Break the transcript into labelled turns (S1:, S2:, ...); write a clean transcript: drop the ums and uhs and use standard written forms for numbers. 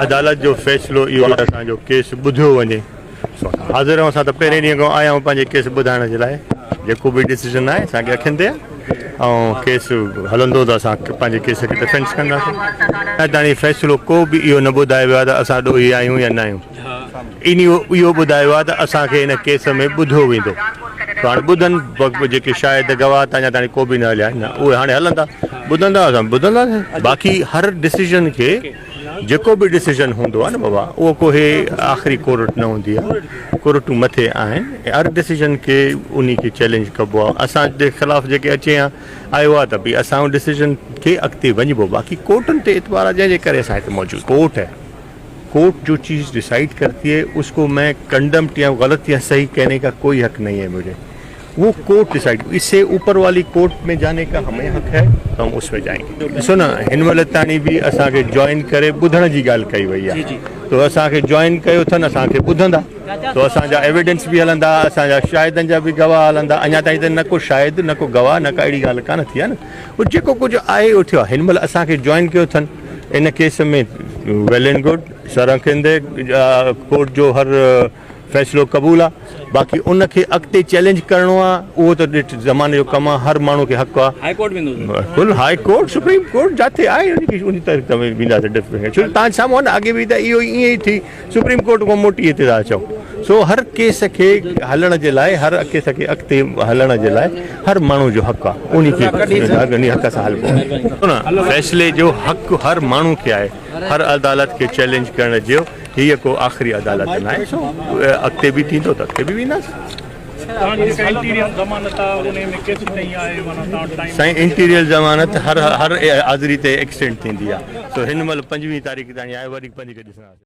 S1: अदालत जो फ़ैसिलो इहो असांजो केस ॿुधियो वञे। हाज़िर असां त पहिरें ॾींहं खां आया आहियूं पंहिंजे केस ॿुधाइण जे लाइ। जेको बि डिसीजन आहे असांखे अखियुनि ते ऐं केस हलंदो त असां पंहिंजे केस खे डिफेंस कंदासीं। ऐं ताणी फ़ैसिलो को बि इहो न ॿुधायो वियो आहे त असां ॾोही आहियूं या न आहियूं। इहो ॿुधायो आहे त असांखे हिन केस में ॿुधो वेंदो। त हाणे ॿुधनि जेके शायदि गवाह अञा ताईं को बि न हलिया आहिनि, उहे हाणे हलंदा, ॿुधंदा असां ॿुधंदासीं। बाक़ी हर डिसीजन खे जेको बि डिसीजन हूंदो आहे न बाबा, उहो कोई आख़िरी कोर्ट न हूंदी आहे, कोर्टूं मथे आहिनि। हर डिसीजन खे उन खे चैलेंज कबो आहे। असांजे ख़िलाफ़ु जेके अचे आयो आहे त भई असां उन डिसीजन खे अॻिते वञिबो। बाक़ी कोर्टुनि ते एतबार आहे जंहिंजे करे असां हिते मौजूदु। कोर्ट है, कोर्ट जो चीज़ डिसाइड करती है, उसको मैं कंडम्प्ट या गलत या सही कहने का कोई हक नहीं है मुझे। वो कोर्ट डिसाइड, इससे ऊपर वाली कोर्ट में जाने का हमें हक है तो हम उसमें जाएंगे। ॾिसो न, हिन महिल ताणी बि असांखे जॉइन करे ॿुधण जी ॻाल्हि कई वई आहे। तो असांखे जॉइन कयो अथनि, असांखे ॿुधंदा, तो असांजा एविडेंस बि हलंदा, असांजा शाहिदनि जा बि गवाह हलंदा। अञा ताईं त न को शाहिद, न को गवाह, न का अहिड़ी ॻाल्हि कान थी आहे न। उहो जेको कुझु आहे उहो थियो आहे। हिन महिल असांखे जॉइन कयो अथनि इन केस में, वेल एंड गुड। सरखिंदे कोर्ट जो हर फ़ैसिलो क़बूल आहे। बाक़ी उनखे अॻिते चैलेंज करिणो आहे, उहो त ॾिठ ज़माने जो कमु आहे, हर माण्हू खे हक़ु आहे। हाई कोर्ट बिल्कुलु, हाई कोर्ट, सुप्रीम कोर्ट जिते आहे उन तारीख़ में वेंदासीं। छो तव्हां साम्हूं आहे न, अॻे बि त इहो ईअं ई थी, सुप्रीम कोर्ट खां मोटी हिते था अचूं। सो हर केस खे हलण जे लाइ, हर केस खे अॻिते हलण जे लाइ हर माण्हू जो हक़ु आहे। उन हक़ सां हलिबो आहे। फ़ैसिले जो हक़ु हर माण्हू खे आहे, हर अदालत खे चैलेंज करण जो। हीअ को आख़िरी अदालत न आहे। सो अॻिते बि थींदो त अॻिते बि वेंदासीं। साईं इंटीरियर ज़मानत हर हाज़िरी ते एक्सटेंड थींदी आहे। सो हिन महिल 5वीं तारीख़ ताईं आहे, वरी 5 खे ॾिसंदासीं।